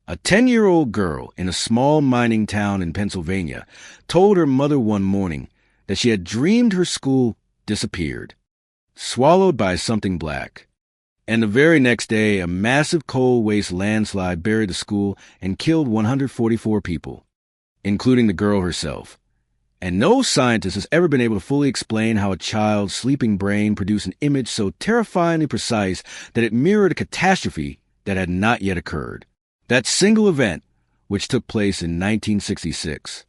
A 10-year-old girl in a small mining town in Pennsylvania told her mother one morning that she had dreamed her school disappeared, swallowed by something black. And the very next day, a massive coal waste landslide buried the school and killed 144 people, including the girl herself. And no scientist has ever been able to fully explain how a child's sleeping brain produced an image so terrifyingly precise that it mirrored a catastrophe that had not yet occurred. That single event, which took place in 1966,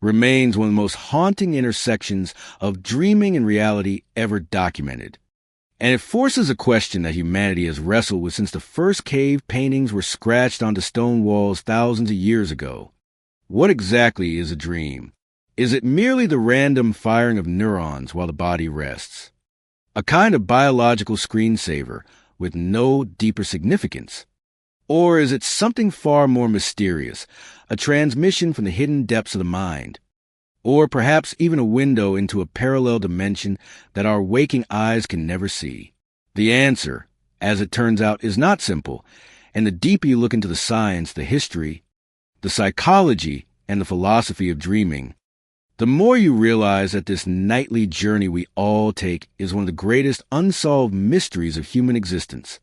remains one of the most haunting intersections of dreaming and reality ever documented. And it forces a question that humanity has wrestled with since the first cave paintings were scratched onto stone walls thousands of years ago. What exactly is a dream? Is it merely the random firing of neurons while the body rests? A kind of biological screensaver with no deeper significance? Or is it something far more mysterious, a transmission from the hidden depths of the mind? Or perhaps even a window into a parallel dimension that our waking eyes can never see? The answer, as it turns out, is not simple, and the deeper you look into the science, the history, the psychology, and the philosophy of dreaming, the more you realize that this nightly journey we all take is one of the greatest unsolved mysteries of human existence.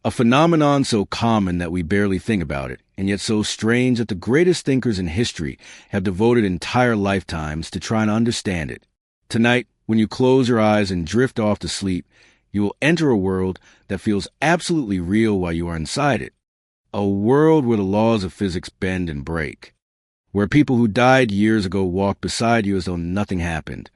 A phenomenon so common that we barely think about it, and yet so strange that the greatest thinkers in history have devoted entire lifetimes to trying to understand it. Tonight, when you close your eyes and drift off to sleep, you will enter a world that feels absolutely real while you are inside it. A world where the laws of physics bend and break. Where people who died years ago walk beside you as though nothing happened.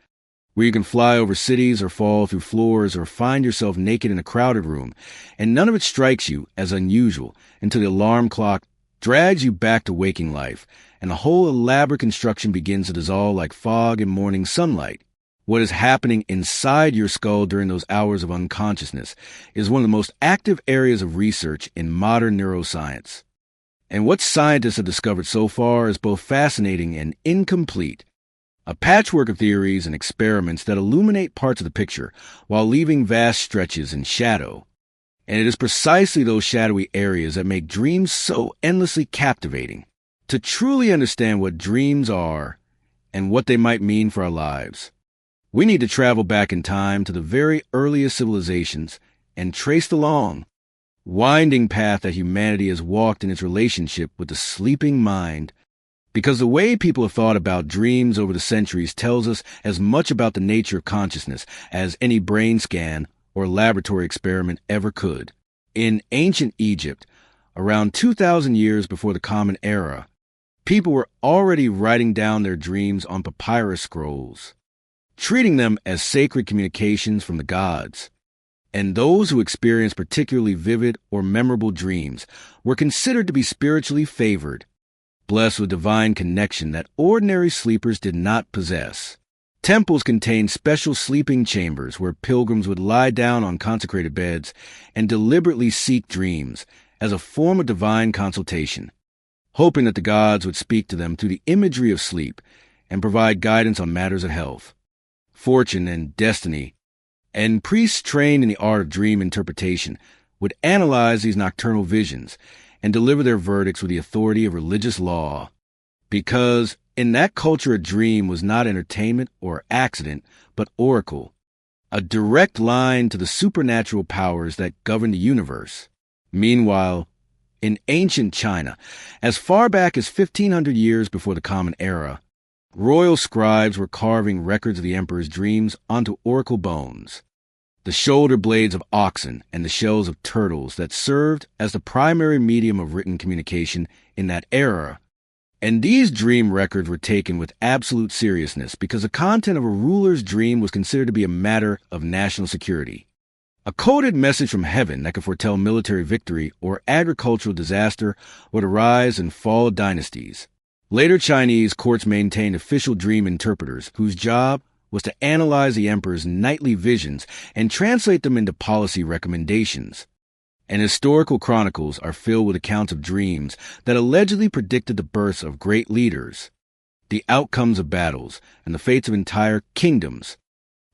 Where you can fly over cities or fall through floors or find yourself naked in a crowded room, and none of it strikes you as unusual until the alarm clock drags you back to waking life, and the whole elaborate construction begins to dissolve like fog in morning sunlight. What is happening inside your skull during those hours of unconsciousness is one of the most active areas of research in modern neuroscience. And what scientists have discovered so far is both fascinating and incomplete. A patchwork of theories and experiments that illuminate parts of the picture while leaving vast stretches in shadow. And it is precisely those shadowy areas that make dreams so endlessly captivating. To truly understand what dreams are and what they might mean for our lives, we need to travel back in time to the very earliest civilizations and trace the long, winding path that humanity has walked in its relationship with the sleeping mind. Because the way people have thought about dreams over the centuries tells us as much about the nature of consciousness as any brain scan or laboratory experiment ever could. In ancient Egypt, around 2,000 years before the Common Era, people were already writing down their dreams on papyrus scrolls, treating them as sacred communications from the gods. And those who experienced particularly vivid or memorable dreams were considered to be spiritually favored, blessed with divine connection that ordinary sleepers did not possess. Temples contained special sleeping chambers where pilgrims would lie down on consecrated beds and deliberately seek dreams as a form of divine consultation, hoping that the gods would speak to them through the imagery of sleep and provide guidance on matters of health, fortune, and destiny. And priests trained in the art of dream interpretation would analyze these nocturnal visions and deliver their verdicts with the authority of religious law. Because in that culture, a dream was not entertainment or accident, but oracle, a direct line to the supernatural powers that govern the universe. Meanwhile, in ancient China, as far back as 1,500 years before the Common Era, royal scribes were carving records of the emperor's dreams onto oracle bones, the shoulder blades of oxen and the shells of turtles that served as the primary medium of written communication in that era. And these dream records were taken with absolute seriousness because the content of a ruler's dream was considered to be a matter of national security. A coded message from heaven that could foretell military victory or agricultural disaster or the rise and fall of dynasties. Later Chinese courts maintained official dream interpreters whose job was to analyze the emperor's nightly visions and translate them into policy recommendations. And historical chronicles are filled with accounts of dreams that allegedly predicted the births of great leaders, the outcomes of battles, and the fates of entire kingdoms,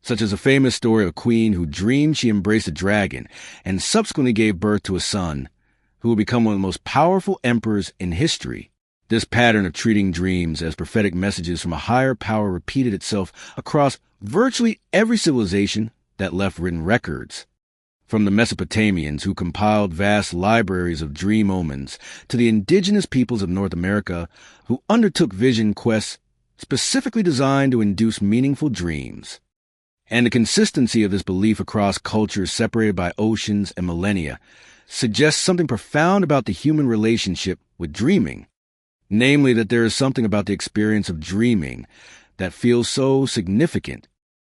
such as a famous story of a queen who dreamed she embraced a dragon and subsequently gave birth to a son, who would become one of the most powerful emperors in history. This pattern of treating dreams as prophetic messages from a higher power repeated itself across virtually every civilization that left written records. From the Mesopotamians, who compiled vast libraries of dream omens, to the indigenous peoples of North America, who undertook vision quests specifically designed to induce meaningful dreams. And the consistency of this belief across cultures separated by oceans and millennia suggests something profound about the human relationship with dreaming. Namely, that there is something about the experience of dreaming that feels so significant,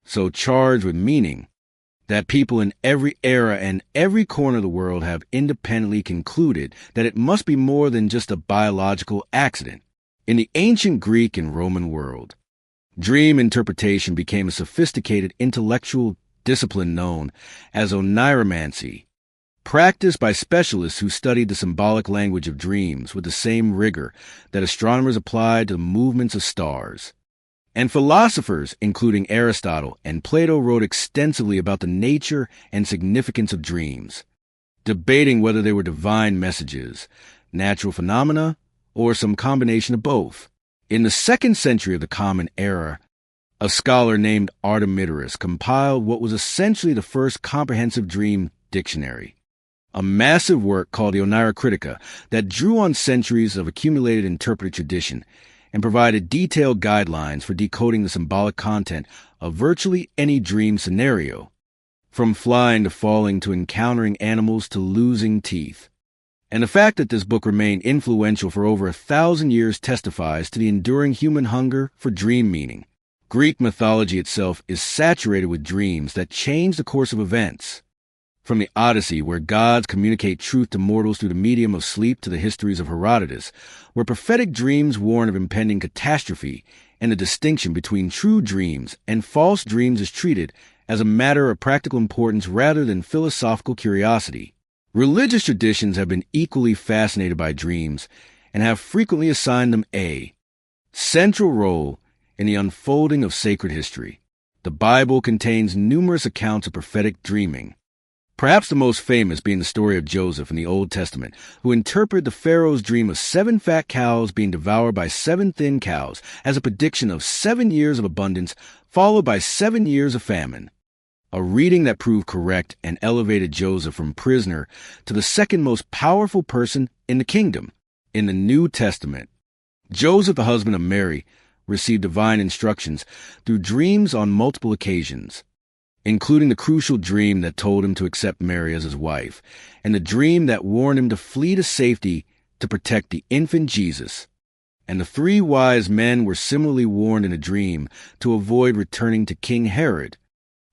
so charged with meaning, that people in every era and every corner of the world have independently concluded that it must be more than just a biological accident. In the ancient Greek and Roman world, dream interpretation became a sophisticated intellectual discipline known as oniromancy, practiced by specialists who studied the symbolic language of dreams with the same rigor that astronomers applied to the movements of stars. And philosophers, including Aristotle and Plato, wrote extensively about the nature and significance of dreams, debating whether they were divine messages, natural phenomena, or some combination of both. In the 2nd century of the Common Era, a scholar named Artemidorus compiled what was essentially the first comprehensive dream dictionary, a massive work called the Oneirocritica that drew on centuries of accumulated interpretive tradition and provided detailed guidelines for decoding the symbolic content of virtually any dream scenario, from flying to falling to encountering animals to losing teeth. And the fact that this book remained influential for over 1,000 years testifies to the enduring human hunger for dream meaning. Greek mythology itself is saturated with dreams that change the course of events. From the Odyssey, where gods communicate truth to mortals through the medium of sleep, to the histories of Herodotus, where prophetic dreams warn of impending catastrophe, and the distinction between true dreams and false dreams is treated as a matter of practical importance rather than philosophical curiosity. Religious traditions have been equally fascinated by dreams and have frequently assigned them a central role in the unfolding of sacred history. The Bible contains numerous accounts of prophetic dreaming, perhaps the most famous being the story of Joseph in the Old Testament, who interpreted the Pharaoh's dream of 7 fat cows being devoured by 7 thin cows as a prediction of 7 years of abundance, followed by 7 years of famine. A reading that proved correct and elevated Joseph from prisoner to the second most powerful person in the kingdom. In the New Testament, Joseph, the husband of Mary, received divine instructions through dreams on multiple occasions, including the crucial dream that told him to accept Mary as his wife, and the dream that warned him to flee to safety to protect the infant Jesus. And the 3 wise men were similarly warned in a dream to avoid returning to King Herod,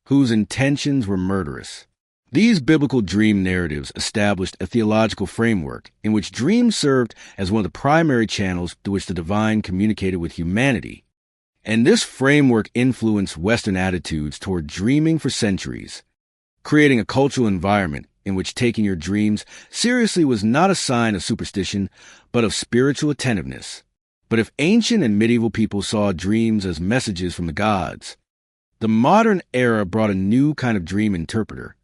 whose intentions were murderous. These biblical dream narratives established a theological framework in which dreams served as one of the primary channels through which the divine communicated with humanity. And this framework influenced Western attitudes toward dreaming for centuries, creating a cultural environment in which taking your dreams seriously was not a sign of superstition, but of spiritual attentiveness. But if ancient and medieval people saw dreams as messages from the gods, the modern era brought a new kind of dream interpreter,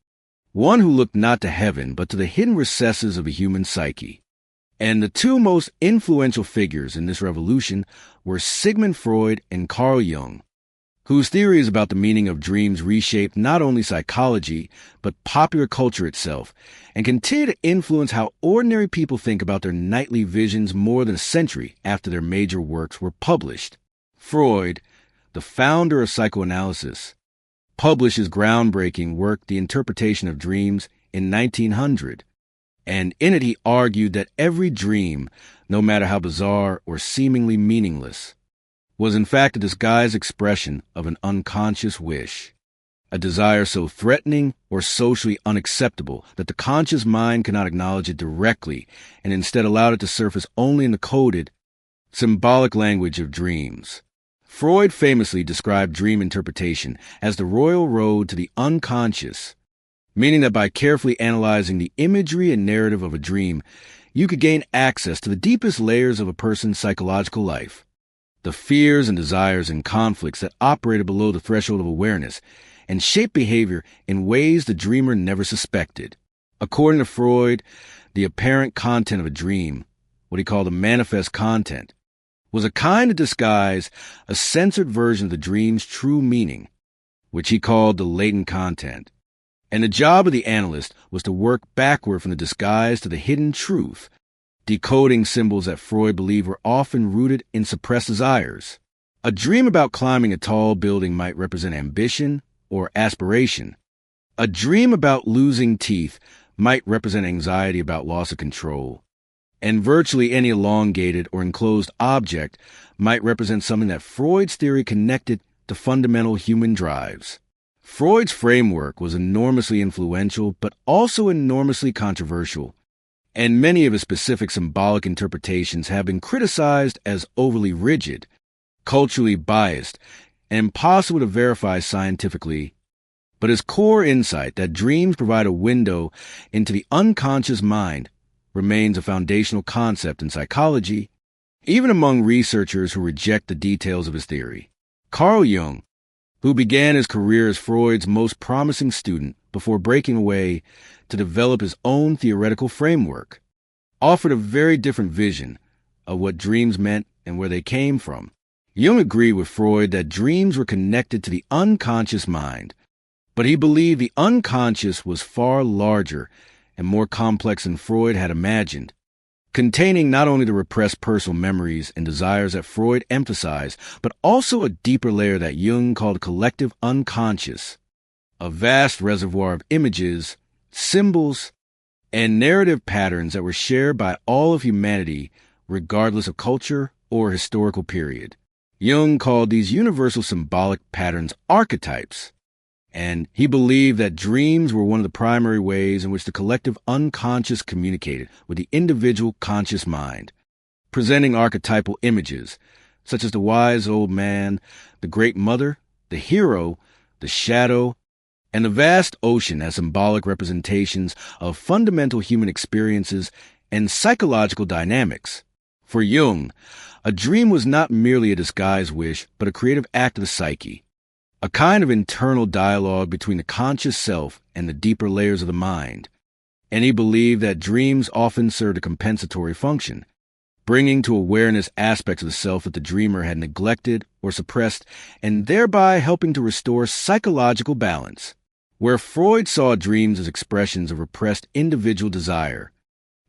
one who looked not to heaven, but to the hidden recesses of a human psyche. And the 2 most influential figures in this revolution were Sigmund Freud and Carl Jung, whose theories about the meaning of dreams reshaped not only psychology, but popular culture itself, and continue to influence how ordinary people think about their nightly visions more than a century after their major works were published. Freud, the founder of psychoanalysis, published his groundbreaking work, The Interpretation of Dreams, in 1900. And in it he argued that every dream, no matter how bizarre or seemingly meaningless, was in fact a disguised expression of an unconscious wish, a desire so threatening or socially unacceptable that the conscious mind cannot acknowledge it directly and instead allowed it to surface only in the coded, symbolic language of dreams. Freud famously described dream interpretation as the royal road to the unconscious, meaning that by carefully analyzing the imagery and narrative of a dream, you could gain access to the deepest layers of a person's psychological life, the fears and desires and conflicts that operated below the threshold of awareness, and shape behavior in ways the dreamer never suspected. According to Freud, the apparent content of a dream, what he called the manifest content, was a kind of disguise, a censored version of the dream's true meaning, which he called the latent content. And the job of the analyst was to work backward from the disguise to the hidden truth, decoding symbols that Freud believed were often rooted in suppressed desires. A dream about climbing a tall building might represent ambition or aspiration. A dream about losing teeth might represent anxiety about loss of control. And virtually any elongated or enclosed object might represent something that Freud's theory connected to fundamental human drives. Freud's framework was enormously influential, but also enormously controversial, and many of his specific symbolic interpretations have been criticized as overly rigid, culturally biased, and impossible to verify scientifically. But his core insight that dreams provide a window into the unconscious mind remains a foundational concept in psychology, even among researchers who reject the details of his theory. Carl Jung, who began his career as Freud's most promising student before breaking away to develop his own theoretical framework, offered a very different vision of what dreams meant and where they came from. Jung agreed with Freud that dreams were connected to the unconscious mind, but he believed the unconscious was far larger and more complex than Freud had imagined, containing not only the repressed personal memories and desires that Freud emphasized, but also a deeper layer that Jung called collective unconscious, a vast reservoir of images, symbols, and narrative patterns that were shared by all of humanity, regardless of culture or historical period. Jung called these universal symbolic patterns archetypes, and he believed that dreams were one of the primary ways in which the collective unconscious communicated with the individual conscious mind, presenting archetypal images, such as the wise old man, the great mother, the hero, the shadow, and the vast ocean as symbolic representations of fundamental human experiences and psychological dynamics. For Jung, a dream was not merely a disguised wish, but a creative act of the psyche, a kind of internal dialogue between the conscious self and the deeper layers of the mind. And he believed that dreams often served a compensatory function, bringing to awareness aspects of the self that the dreamer had neglected or suppressed, and thereby helping to restore psychological balance. Where Freud saw dreams as expressions of repressed individual desire,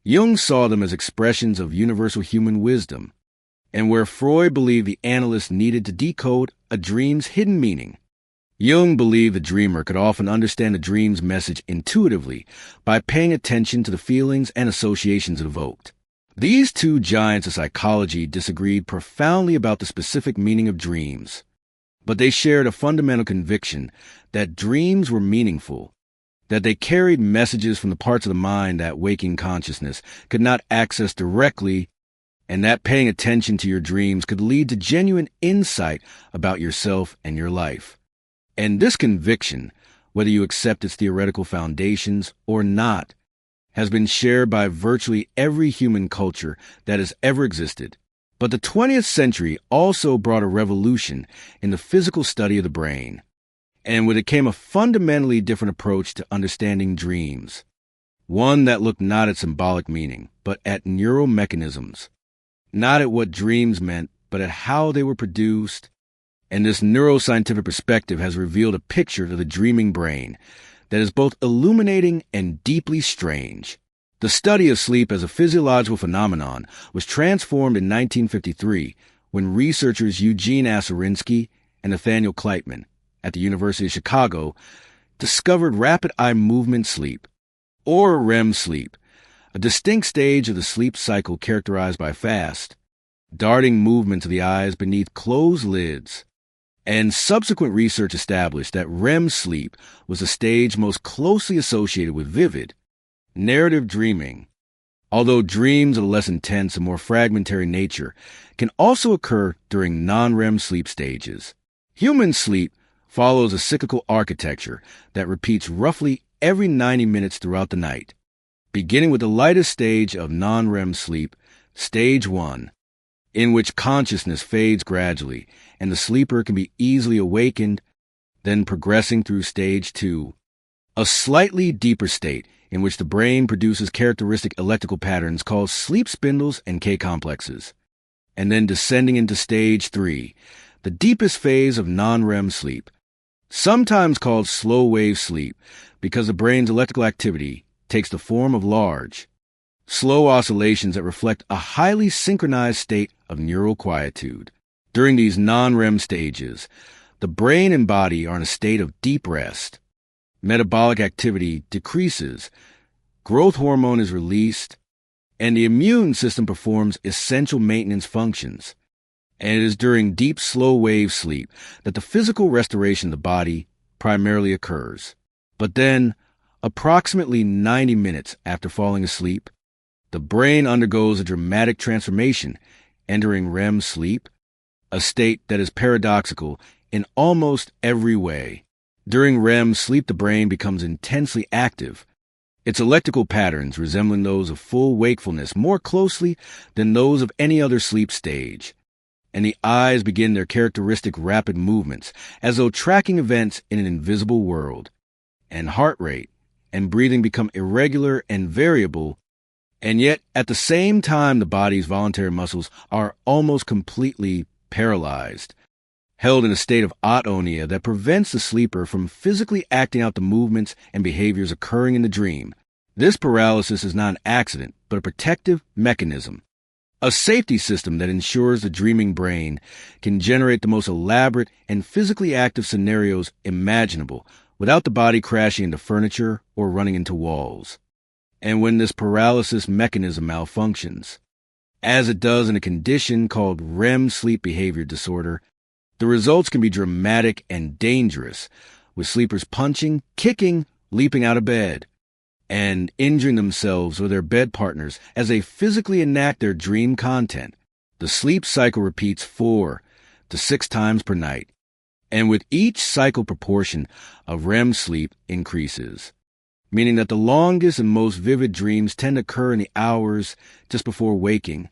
Jung saw them as expressions of universal human wisdom. And where Freud believed the analyst needed to decode a dream's hidden meaning, Jung believed the dreamer could often understand a dream's message intuitively by paying attention to the feelings and associations it evoked. These two giants of psychology disagreed profoundly about the specific meaning of dreams, but they shared a fundamental conviction that dreams were meaningful, that they carried messages from the parts of the mind that waking consciousness could not access directly, and that paying attention to your dreams could lead to genuine insight about yourself and your life. And this conviction, whether you accept its theoretical foundations or not, has been shared by virtually every human culture that has ever existed. But the 20th century also brought a revolution in the physical study of the brain, and with it came a fundamentally different approach to understanding dreams, one that looked not at symbolic meaning, but at neural mechanisms, not at what dreams meant, but at how they were produced. And this neuroscientific perspective has revealed a picture of the dreaming brain that is both illuminating and deeply strange. The study of sleep as a physiological phenomenon was transformed in 1953 when researchers Eugene Aserinsky and Nathaniel Kleitman at the University of Chicago discovered rapid eye movement sleep, or REM sleep, a distinct stage of the sleep cycle characterized by fast, darting movements of the eyes beneath closed lids. And subsequent research established that REM sleep was the stage most closely associated with vivid, narrative dreaming, although dreams of a less intense and more fragmentary nature can also occur during non-REM sleep stages. Human sleep follows a cyclical architecture that repeats roughly every 90 minutes throughout the night, beginning with the lightest stage of non-REM sleep, stage 1, in which consciousness fades gradually and the sleeper can be easily awakened, then progressing through stage 2, a slightly deeper state in which the brain produces characteristic electrical patterns called sleep spindles and K-complexes, and then descending into stage 3, the deepest phase of non-REM sleep, sometimes called slow-wave sleep because the brain's electrical activity takes the form of large, slow oscillations that reflect a highly synchronized state of neural quietude. During these non-REM stages, the brain and body are in a state of deep rest. Metabolic activity decreases, growth hormone is released, and the immune system performs essential maintenance functions. And it is during deep slow-wave sleep that the physical restoration of the body primarily occurs. But then, approximately 90 minutes after falling asleep, the brain undergoes a dramatic transformation, entering REM sleep, a state that is paradoxical in almost every way. During REM sleep, the brain becomes intensely active, its electrical patterns resembling those of full wakefulness more closely than those of any other sleep stage, and the eyes begin their characteristic rapid movements as though tracking events in an invisible world, and heart rate and breathing become irregular and variable, and yet at the same time the body's voluntary muscles are almost completely paralyzed, held in a state of atonia that prevents the sleeper from physically acting out the movements and behaviors occurring in the dream. This paralysis is not an accident, but a protective mechanism, a safety system that ensures the dreaming brain can generate the most elaborate and physically active scenarios imaginable without the body crashing into furniture or running into walls. And when this paralysis mechanism malfunctions, as it does in a condition called REM sleep behavior disorder, the results can be dramatic and dangerous, with sleepers punching, kicking, leaping out of bed, and injuring themselves or their bed partners as they physically enact their dream content. The sleep cycle repeats 4 to 6 times per night, and with each cycle proportion of REM sleep increases, meaning that the longest and most vivid dreams tend to occur in the hours just before waking,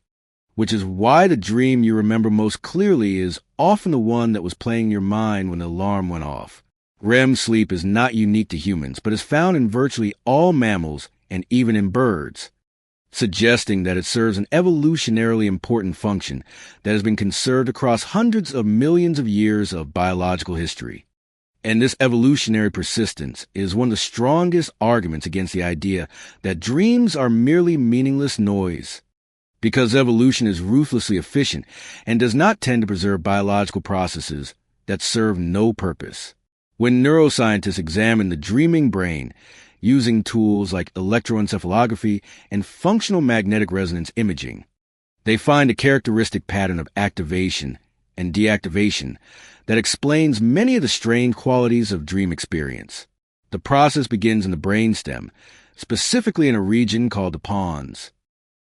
which is why the dream you remember most clearly is often the one that was playing in your mind when the alarm went off. REM sleep is not unique to humans, but is found in virtually all mammals and even in birds, suggesting that it serves an evolutionarily important function that has been conserved across hundreds of millions of years of biological history. And this evolutionary persistence is one of the strongest arguments against the idea that dreams are merely meaningless noise, because evolution is ruthlessly efficient and does not tend to preserve biological processes that serve no purpose. When neuroscientists examine the dreaming brain using tools like electroencephalography and functional magnetic resonance imaging, they find a characteristic pattern of activation and deactivation that explains many of the strange qualities of dream experience. The process begins in the brainstem, specifically in a region called the pons,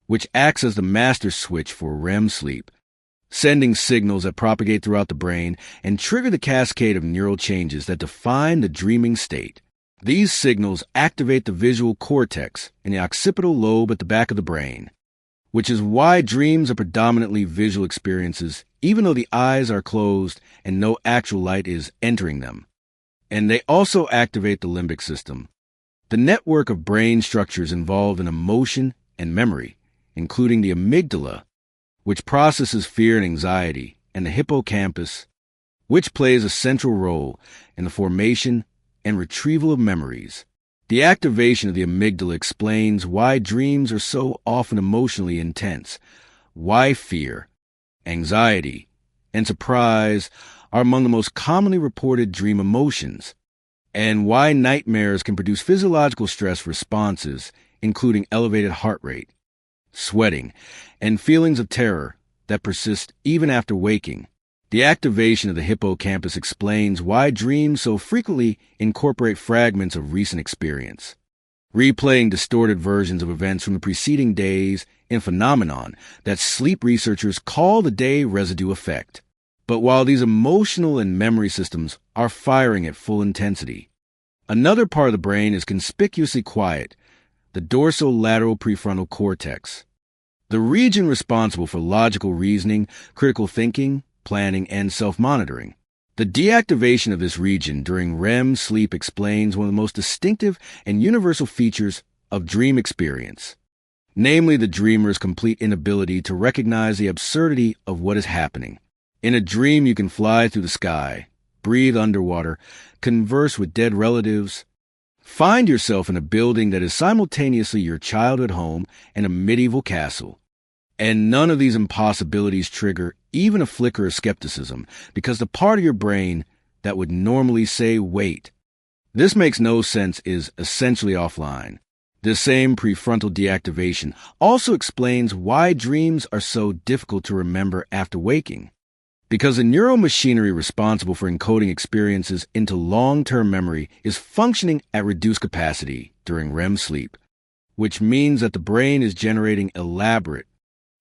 which acts as the master switch for REM sleep, sending signals that propagate throughout the brain and trigger the cascade of neural changes that define the dreaming state. These signals activate the visual cortex in the occipital lobe at the back of the brain, which is why dreams are predominantly visual experiences, even though the eyes are closed and no actual light is entering them. And they also activate the limbic system, the network of brain structures involved in emotion and memory, including the amygdala, which processes fear and anxiety, and the hippocampus, which plays a central role in the formation and retrieval of memories. The activation of the amygdala explains why dreams are so often emotionally intense, why fear, anxiety, and surprise are among the most commonly reported dream emotions, and why nightmares can produce physiological stress responses, including elevated heart rate, sweating, and feelings of terror that persist even after waking. The activation of the hippocampus explains why dreams so frequently incorporate fragments of recent experience, replaying distorted versions of events from the preceding days in a phenomenon that sleep researchers call the day residue effect. But while these emotional and memory systems are firing at full intensity, another part of the brain is conspicuously quiet, the dorsolateral prefrontal cortex, the region responsible for logical reasoning, critical thinking, planning, and self-monitoring. The deactivation of this region during REM sleep explains one of the most distinctive and universal features of dream experience, namely the dreamer's complete inability to recognize the absurdity of what is happening. In a dream, you can fly through the sky, breathe underwater, converse with dead relatives, find yourself in a building that is simultaneously your childhood home and a medieval castle. And none of these impossibilities trigger even a flicker of skepticism, because the part of your brain that would normally say, wait, this makes no sense, is essentially offline. This same prefrontal deactivation also explains why dreams are so difficult to remember after waking. Because the neuromachinery responsible for encoding experiences into long-term memory is functioning at reduced capacity during REM sleep, which means that the brain is generating elaborate,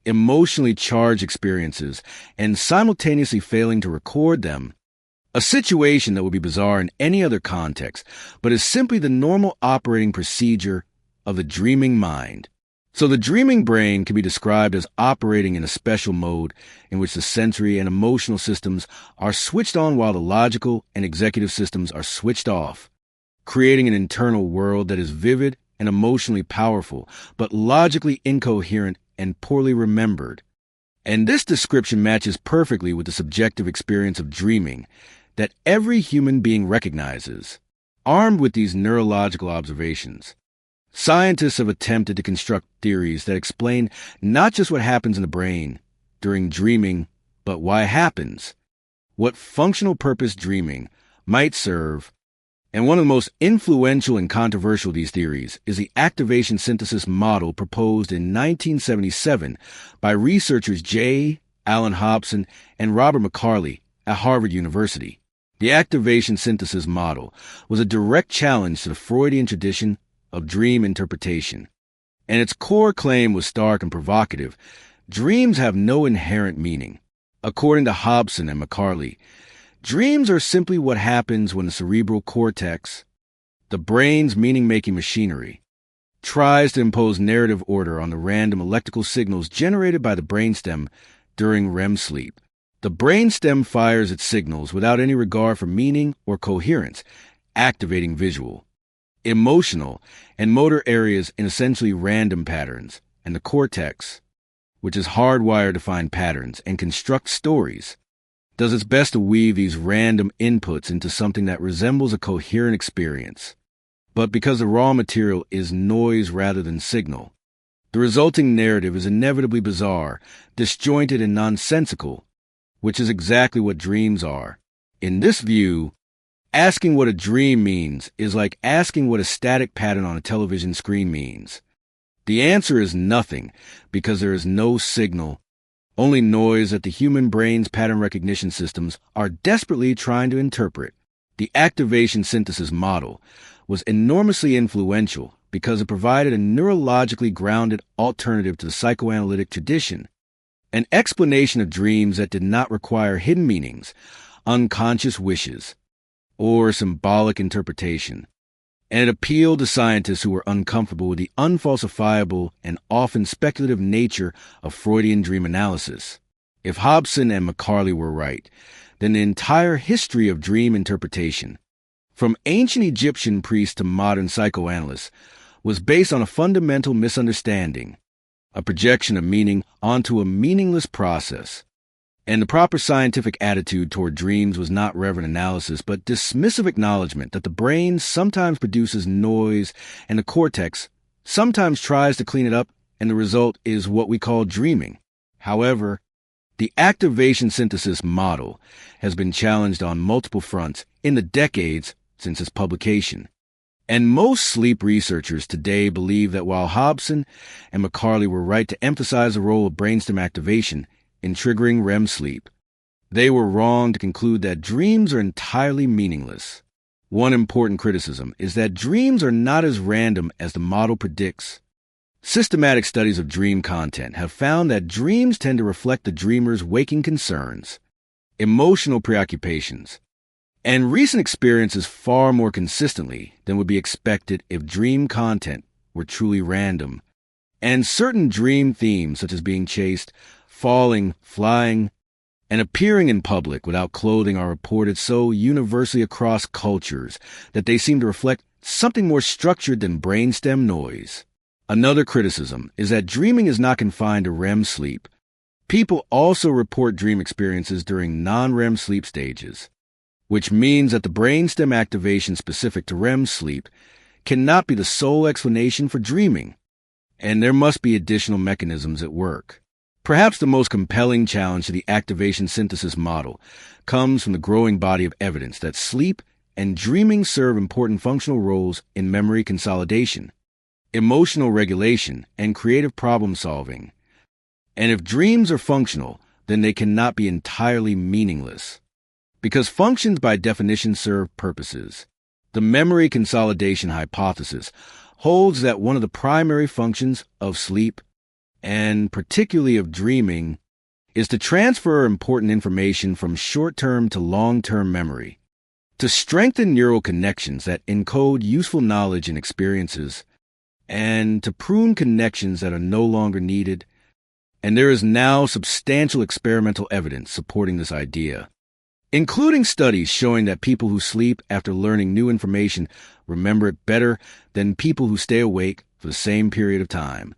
emotionally charged experiences and simultaneously failing to record them, a situation that would be bizarre in any other context, but is simply the normal operating procedure of the dreaming mind. So the dreaming brain can be described as operating in a special mode in which the sensory and emotional systems are switched on while the logical and executive systems are switched off, creating an internal world that is vivid and emotionally powerful, but logically incoherent and poorly remembered. And this description matches perfectly with the subjective experience of dreaming that every human being recognizes. Armed with these neurological observations, scientists have attempted to construct theories that explain not just what happens in the brain during dreaming, but why it happens, what functional purpose dreaming might serve. And one of the most influential and controversial of these theories is the activation synthesis model proposed in 1977 by researchers J. Allen Hobson and Robert McCarley at Harvard University. The activation synthesis model was a direct challenge to the Freudian tradition of dream interpretation, and its core claim was stark and provocative. Dreams have no inherent meaning. According to Hobson and McCarley, dreams are simply what happens when the cerebral cortex, the brain's meaning-making machinery, tries to impose narrative order on the random electrical signals generated by the brainstem during REM sleep. The brainstem fires its signals without any regard for meaning or coherence, activating visual, emotional, and motor areas in essentially random patterns, and the cortex, which is hardwired to find patterns and construct stories, does its best to weave these random inputs into something that resembles a coherent experience. But because the raw material is noise rather than signal, the resulting narrative is inevitably bizarre, disjointed, and nonsensical, which is exactly what dreams are. In this view, asking what a dream means is like asking what a static pattern on a television screen means. The answer is nothing, because there is no signal, only noise that the human brain's pattern recognition systems are desperately trying to interpret. The activation synthesis model was enormously influential because it provided a neurologically grounded alternative to the psychoanalytic tradition, an explanation of dreams that did not require hidden meanings, unconscious wishes, or symbolic interpretation. And it appealed to scientists who were uncomfortable with the unfalsifiable and often speculative nature of Freudian dream analysis. If Hobson and McCarley were right, then the entire history of dream interpretation, from ancient Egyptian priests to modern psychoanalysts, was based on a fundamental misunderstanding, a projection of meaning onto a meaningless process. And the proper scientific attitude toward dreams was not reverent analysis, but dismissive acknowledgement that the brain sometimes produces noise and the cortex sometimes tries to clean it up, and the result is what we call dreaming. However, the activation synthesis model has been challenged on multiple fronts in the decades since its publication. And most sleep researchers today believe that while Hobson and McCarley were right to emphasize the role of brainstem activation in triggering REM sleep, they were wrong to conclude that dreams are entirely meaningless. One important criticism is that dreams are not as random as the model predicts. Systematic studies of dream content have found that dreams tend to reflect the dreamer's waking concerns, emotional preoccupations, and recent experiences far more consistently than would be expected if dream content were truly random. And certain dream themes, such as being chased, falling, flying, and appearing in public without clothing are reported so universally across cultures that they seem to reflect something more structured than brainstem noise. Another criticism is that dreaming is not confined to REM sleep. People also report dream experiences during non-REM sleep stages, which means that the brainstem activation specific to REM sleep cannot be the sole explanation for dreaming, and there must be additional mechanisms at work. Perhaps the most compelling challenge to the activation synthesis model comes from the growing body of evidence that sleep and dreaming serve important functional roles in memory consolidation, emotional regulation, and creative problem solving. And if dreams are functional, then they cannot be entirely meaningless, because functions by definition serve purposes. The memory consolidation hypothesis holds that one of the primary functions of sleep, and particularly of dreaming, is to transfer important information from short-term to long-term memory, to strengthen neural connections that encode useful knowledge and experiences, and to prune connections that are no longer needed. And there is now substantial experimental evidence supporting this idea, including studies showing that people who sleep after learning new information remember it better than people who stay awake for the same period of time,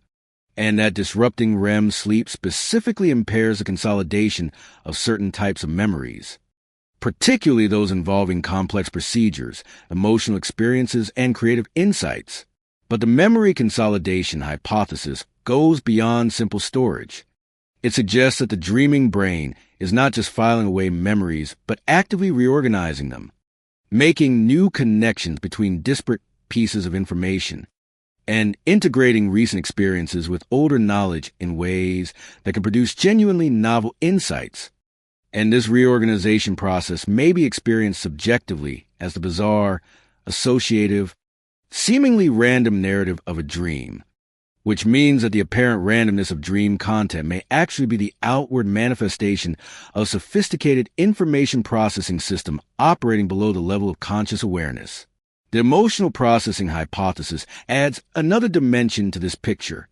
and that disrupting REM sleep specifically impairs the consolidation of certain types of memories, particularly those involving complex procedures, emotional experiences, and creative insights. But the memory consolidation hypothesis goes beyond simple storage. It suggests that the dreaming brain is not just filing away memories, but actively reorganizing them, making new connections between disparate pieces of information, and integrating recent experiences with older knowledge in ways that can produce genuinely novel insights. And this reorganization process may be experienced subjectively as the bizarre, associative, seemingly random narrative of a dream, which means that the apparent randomness of dream content may actually be the outward manifestation of a sophisticated information processing system operating below the level of conscious awareness. The emotional processing hypothesis adds another dimension to this picture,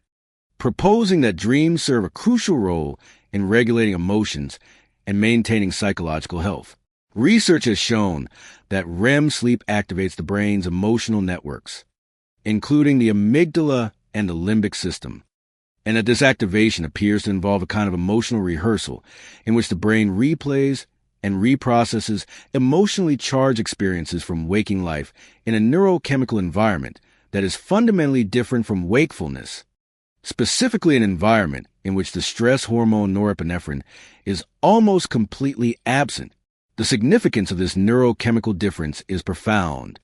proposing that dreams serve a crucial role in regulating emotions and maintaining psychological health. Research has shown that REM sleep activates the brain's emotional networks, including the amygdala and the limbic system, and that this activation appears to involve a kind of emotional rehearsal in which the brain replays and reprocesses emotionally charged experiences from waking life in a neurochemical environment that is fundamentally different from wakefulness, specifically an environment in which the stress hormone norepinephrine is almost completely absent. The significance of this neurochemical difference is profound.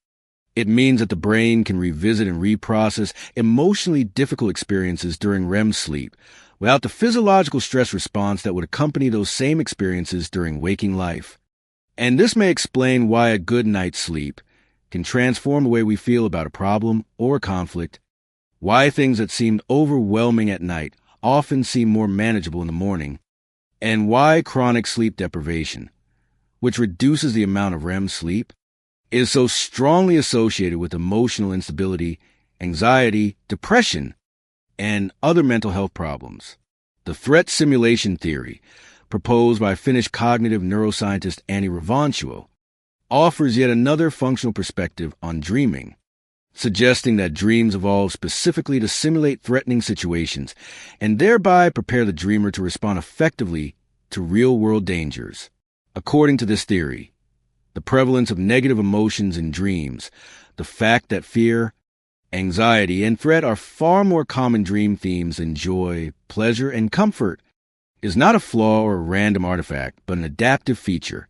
It means that the brain can revisit and reprocess emotionally difficult experiences during REM sleep without the physiological stress response that would accompany those same experiences during waking life. And this may explain why a good night's sleep can transform the way we feel about a problem or a conflict, why things that seemed overwhelming at night often seem more manageable in the morning, and why chronic sleep deprivation, which reduces the amount of REM sleep, is so strongly associated with emotional instability, anxiety, depression, and other mental health problems. The threat simulation theory, proposed by Finnish cognitive neuroscientist Anni Rauvansuo, offers yet another functional perspective on dreaming, suggesting that dreams evolve specifically to simulate threatening situations and thereby prepare the dreamer to respond effectively to real-world dangers. According to this theory, the prevalence of negative emotions in dreams, the fact that fear, anxiety, and threat are far more common dream themes than joy, pleasure, and comfort, is not a flaw or a random artifact, but an adaptive feature,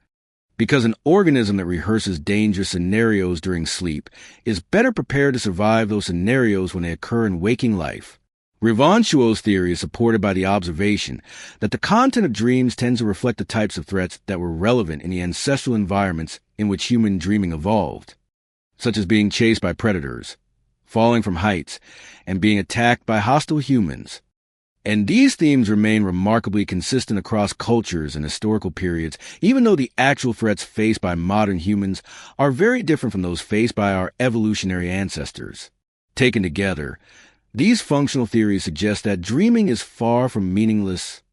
because an organism that rehearses dangerous scenarios during sleep is better prepared to survive those scenarios when they occur in waking life. Rauvansuo's theory is supported by the observation that the content of dreams tends to reflect the types of threats that were relevant in the ancestral environments in which human dreaming evolved, such as being chased by predators, falling from heights, and being attacked by hostile humans. And these themes remain remarkably consistent across cultures and historical periods, even though the actual threats faced by modern humans are very different from those faced by our evolutionary ancestors. Taken together, these functional theories suggest that dreaming is far from meaningless.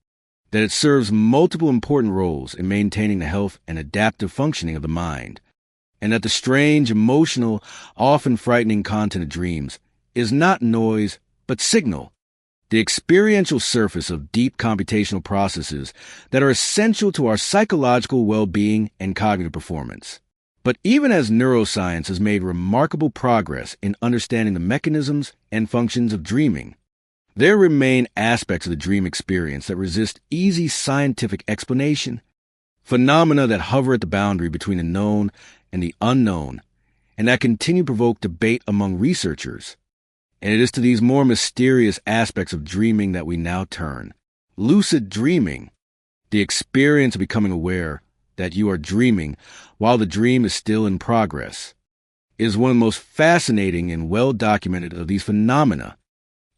that it serves multiple important roles in maintaining the health and adaptive functioning of the mind, and that the strange, emotional, often frightening content of dreams is not noise, but signal, the experiential surface of deep computational processes that are essential to our psychological well-being and cognitive performance. But even as neuroscience has made remarkable progress in understanding the mechanisms and functions of dreaming, there remain aspects of the dream experience that resist easy scientific explanation, phenomena that hover at the boundary between the known and the unknown, and that continue to provoke debate among researchers. And it is to these more mysterious aspects of dreaming that we now turn. Lucid dreaming, the experience of becoming aware that you are dreaming while the dream is still in progress, is one of the most fascinating and well-documented of these phenomena.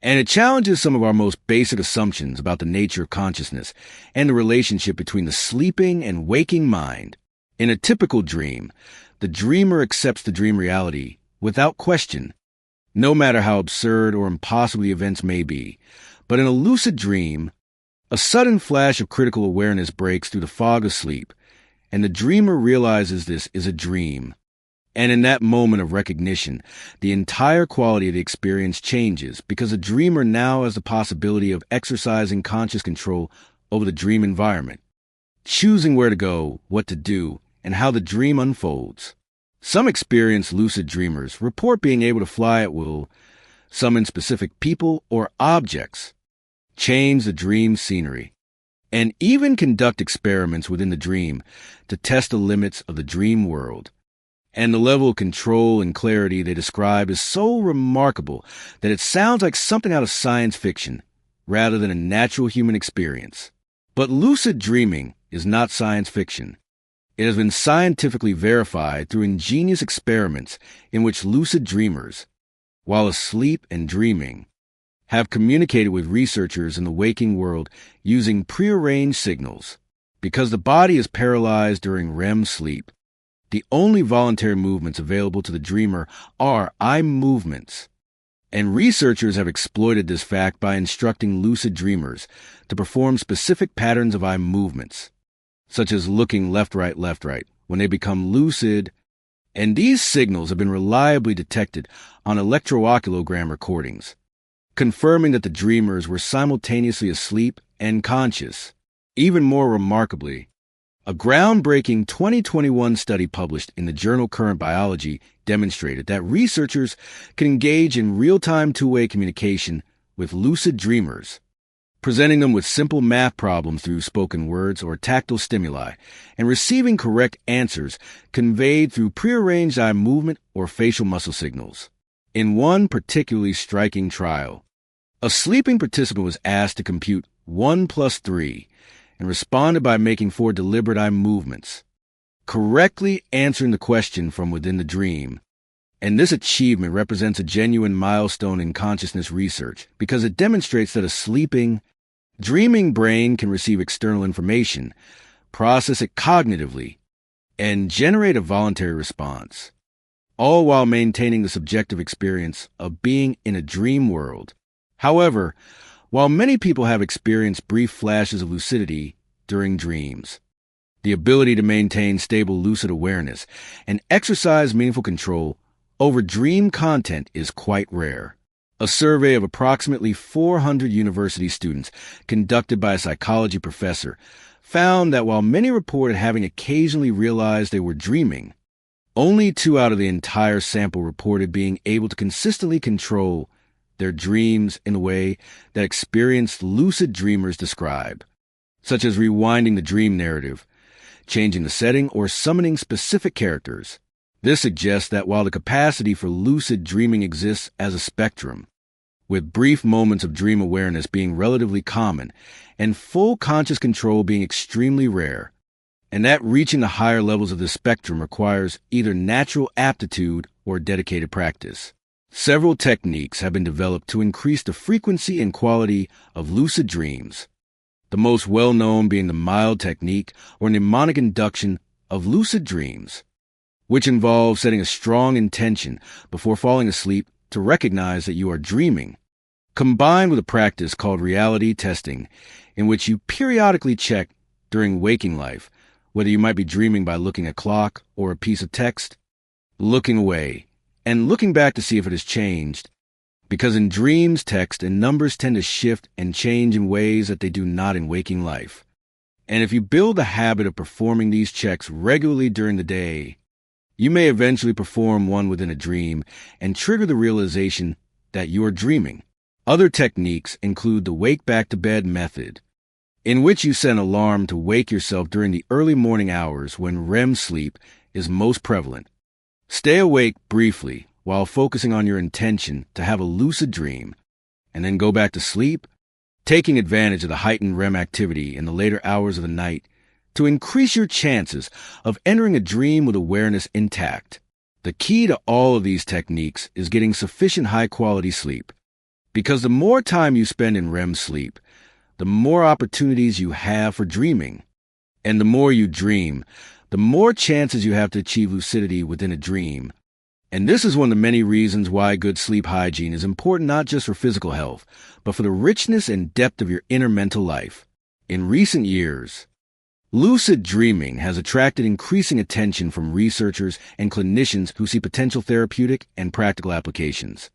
And it challenges some of our most basic assumptions about the nature of consciousness and the relationship between the sleeping and waking mind. In a typical dream, the dreamer accepts the dream reality without question, no matter how absurd or impossible the events may be. But in a lucid dream, a sudden flash of critical awareness breaks through the fog of sleep, and the dreamer realizes this is a dream. And in that moment of recognition, the entire quality of the experience changes because the dreamer now has the possibility of exercising conscious control over the dream environment, choosing where to go, what to do, and how the dream unfolds. Some experienced lucid dreamers report being able to fly at will, summon specific people or objects, change the dream scenery, and even conduct experiments within the dream to test the limits of the dream world. And the level of control and clarity they describe is so remarkable that it sounds like something out of science fiction rather than a natural human experience. But lucid dreaming is not science fiction. It has been scientifically verified through ingenious experiments in which lucid dreamers, while asleep and dreaming, have communicated with researchers in the waking world using prearranged signals. Because the body is paralyzed during REM sleep, the only voluntary movements available to the dreamer are eye movements. And researchers have exploited this fact by instructing lucid dreamers to perform specific patterns of eye movements, such as looking left, right, when they become lucid. And these signals have been reliably detected on electrooculogram recordings, confirming that the dreamers were simultaneously asleep and conscious. Even more remarkably, a groundbreaking 2021 study published in the journal Current Biology demonstrated that researchers can engage in real-time two-way communication with lucid dreamers, presenting them with simple math problems through spoken words or tactile stimuli, and receiving correct answers conveyed through prearranged eye movement or facial muscle signals. In one particularly striking trial, a sleeping participant was asked to compute 1 plus 3 and responded by making 4 deliberate eye movements, correctly answering the question from within the dream. And this achievement represents a genuine milestone in consciousness research because it demonstrates that a sleeping, dreaming brain can receive external information, process it cognitively, and generate a voluntary response, all while maintaining the subjective experience of being in a dream world. However, while many people have experienced brief flashes of lucidity during dreams, the ability to maintain stable lucid awareness and exercise meaningful control over dream content is quite rare. A survey of approximately 400 university students conducted by a psychology professor found that while many reported having occasionally realized they were dreaming, only 2 out of the entire sample reported being able to consistently control their dreams in a way that experienced lucid dreamers describe, such as rewinding the dream narrative, changing the setting, or summoning specific characters. This suggests that while the capacity for lucid dreaming exists as a spectrum, with brief moments of dream awareness being relatively common and full conscious control being extremely rare, and that reaching the higher levels of the spectrum requires either natural aptitude or dedicated practice. Several techniques have been developed to increase the frequency and quality of lucid dreams, the most well-known being the mild technique or mnemonic induction of lucid dreams, which involves setting a strong intention before falling asleep to recognize that you are dreaming, combined with a practice called reality testing, in which you periodically check during waking life whether you might be dreaming by looking at a clock or a piece of text, looking away, and looking back to see if it has changed. Because in dreams, text and numbers tend to shift and change in ways that they do not in waking life. And if you build a habit of performing these checks regularly during the day, you may eventually perform one within a dream and trigger the realization that you are dreaming. Other techniques include the wake back to bed method, in which you set an alarm to wake yourself during the early morning hours when REM sleep is most prevalent. Stay awake briefly while focusing on your intention to have a lucid dream, and then go back to sleep, taking advantage of the heightened REM activity in the later hours of the night to increase your chances of entering a dream with awareness intact. The key to all of these techniques is getting sufficient high-quality sleep, because the more time you spend in REM sleep, the more opportunities you have for dreaming. And the more you dream, the more chances you have to achieve lucidity within a dream. And this is one of the many reasons why good sleep hygiene is important not just for physical health, but for the richness and depth of your inner mental life. In recent years, lucid dreaming has attracted increasing attention from researchers and clinicians who see potential therapeutic and practical applications,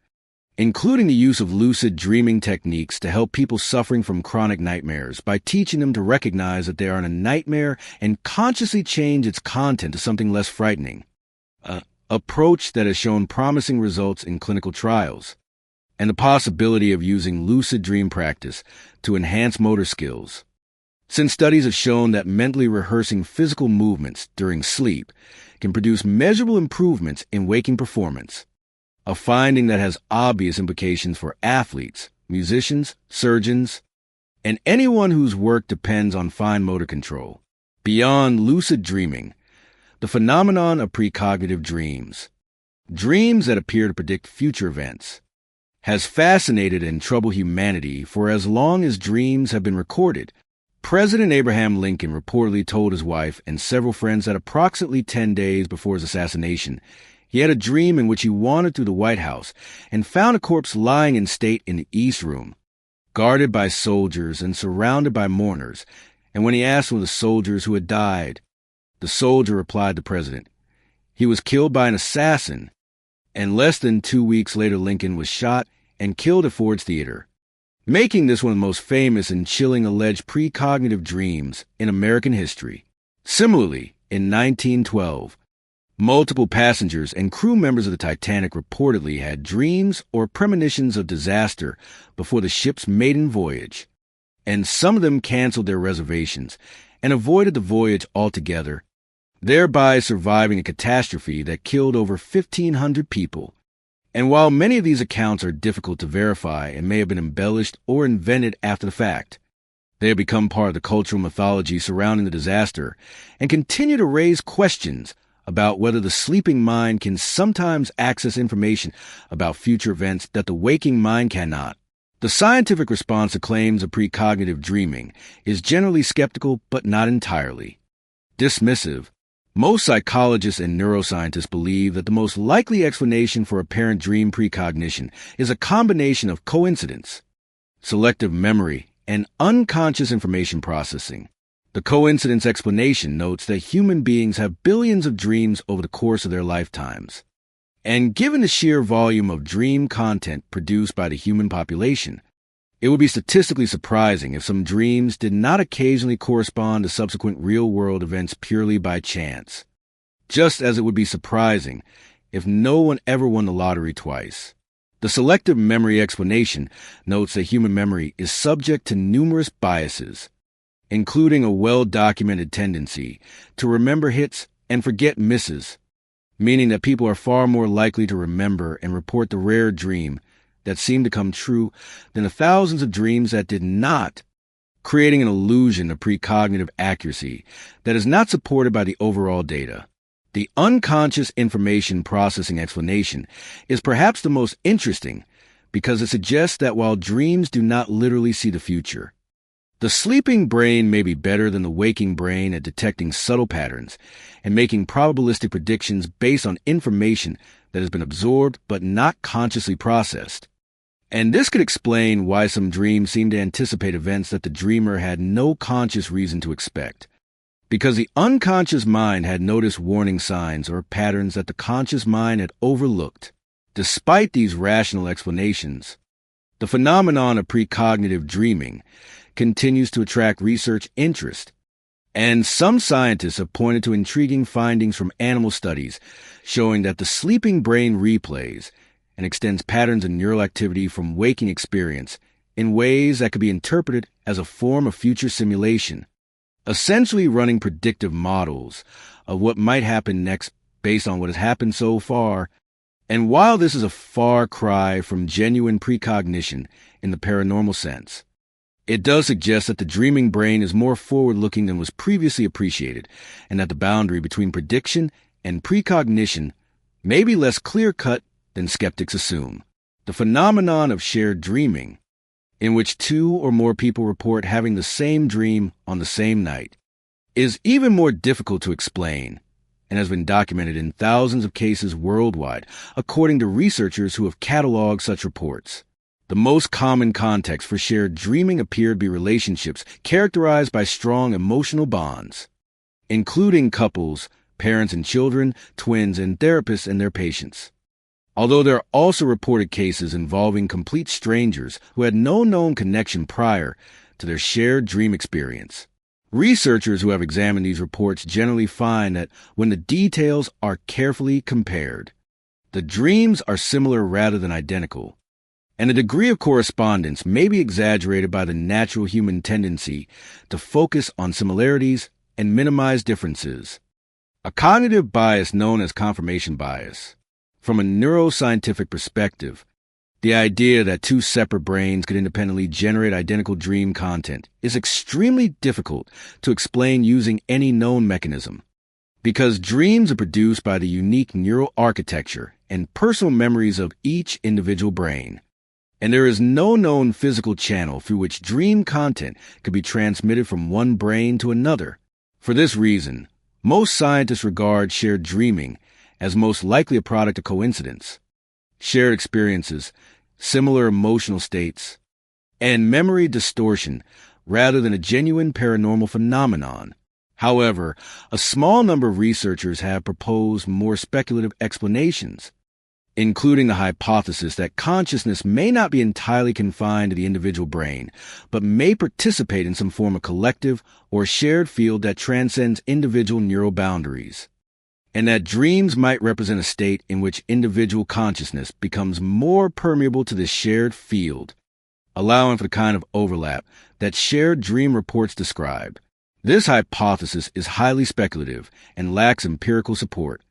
including the use of lucid dreaming techniques to help people suffering from chronic nightmares by teaching them to recognize that they are in a nightmare and consciously change its content to something less frightening. An approach that has shown promising results in clinical trials, and the possibility of using lucid dream practice to enhance motor skills, since studies have shown that mentally rehearsing physical movements during sleep can produce measurable improvements in waking performance. A finding that has obvious implications for athletes, musicians, surgeons, and anyone whose work depends on fine motor control. Beyond lucid dreaming, the phenomenon of precognitive dreams, dreams that appear to predict future events, has fascinated and troubled humanity for as long as dreams have been recorded. President Abraham Lincoln reportedly told his wife and several friends that approximately 10 days before his assassination, he had a dream in which he wandered through the White House and found a corpse lying in state in the East Room, guarded by soldiers and surrounded by mourners. And when he asked one of the soldiers who had died, the soldier replied to the president, he was killed by an assassin. And less than 2 weeks later, Lincoln was shot and killed at Ford's Theater, making this one of the most famous and chilling alleged precognitive dreams in American history. Similarly, in 1912, multiple passengers and crew members of the Titanic reportedly had dreams or premonitions of disaster before the ship's maiden voyage, and some of them canceled their reservations and avoided the voyage altogether, thereby surviving a catastrophe that killed over 1,500 people. And while many of these accounts are difficult to verify and may have been embellished or invented after the fact, they have become part of the cultural mythology surrounding the disaster and continue to raise questions about whether the sleeping mind can sometimes access information about future events that the waking mind cannot. The scientific response to claims of precognitive dreaming is generally skeptical, but not entirely dismissive. Most psychologists and neuroscientists believe that the most likely explanation for apparent dream precognition is a combination of coincidence, selective memory, and unconscious information processing. The coincidence explanation notes that human beings have billions of dreams over the course of their lifetimes. And given the sheer volume of dream content produced by the human population, it would be statistically surprising if some dreams did not occasionally correspond to subsequent real-world events purely by chance, just as it would be surprising if no one ever won the lottery twice. The selective memory explanation notes that human memory is subject to numerous biases, including a well-documented tendency to remember hits and forget misses, meaning that people are far more likely to remember and report the rare dream that seemed to come true than the thousands of dreams that did not, creating an illusion of precognitive accuracy that is not supported by the overall data. The unconscious information processing explanation is perhaps the most interesting because it suggests that while dreams do not literally see the future, the sleeping brain may be better than the waking brain at detecting subtle patterns and making probabilistic predictions based on information that has been absorbed but not consciously processed. And this could explain why some dreams seem to anticipate events that the dreamer had no conscious reason to expect, because the unconscious mind had noticed warning signs or patterns that the conscious mind had overlooked. Despite these rational explanations, the phenomenon of precognitive dreaming continues to attract research interest, and some scientists have pointed to intriguing findings from animal studies showing that the sleeping brain replays and extends patterns of neural activity from waking experience in ways that could be interpreted as a form of future simulation, essentially running predictive models of what might happen next based on what has happened so far. And while this is a far cry from genuine precognition in the paranormal sense, it does suggest that the dreaming brain is more forward-looking than was previously appreciated, and that the boundary between prediction and precognition may be less clear-cut than skeptics assume. The phenomenon of shared dreaming, in which two or more people report having the same dream on the same night, is even more difficult to explain and has been documented in thousands of cases worldwide, according to researchers who have cataloged such reports. The most common context for shared dreaming appear to be relationships characterized by strong emotional bonds, including couples, parents and children, twins, and therapists and their patients. Although there are also reported cases involving complete strangers who had no known connection prior to their shared dream experience. Researchers who have examined these reports generally find that when the details are carefully compared, the dreams are similar rather than identical, and the degree of correspondence may be exaggerated by the natural human tendency to focus on similarities and minimize differences. A cognitive bias known as confirmation bias. From a neuroscientific perspective, the idea that two separate brains could independently generate identical dream content is extremely difficult to explain using any known mechanism, because dreams are produced by the unique neural architecture and personal memories of each individual brain, and there is no known physical channel through which dream content could be transmitted from one brain to another. For this reason, most scientists regard shared dreaming as most likely a product of coincidence, shared experiences, similar emotional states, and memory distortion rather than a genuine paranormal phenomenon. However, a small number of researchers have proposed more speculative explanations, including the hypothesis that consciousness may not be entirely confined to the individual brain, but may participate in some form of collective or shared field that transcends individual neural boundaries, and that dreams might represent a state in which individual consciousness becomes more permeable to this shared field, allowing for the kind of overlap that shared dream reports describe. This hypothesis is highly speculative and lacks empirical support,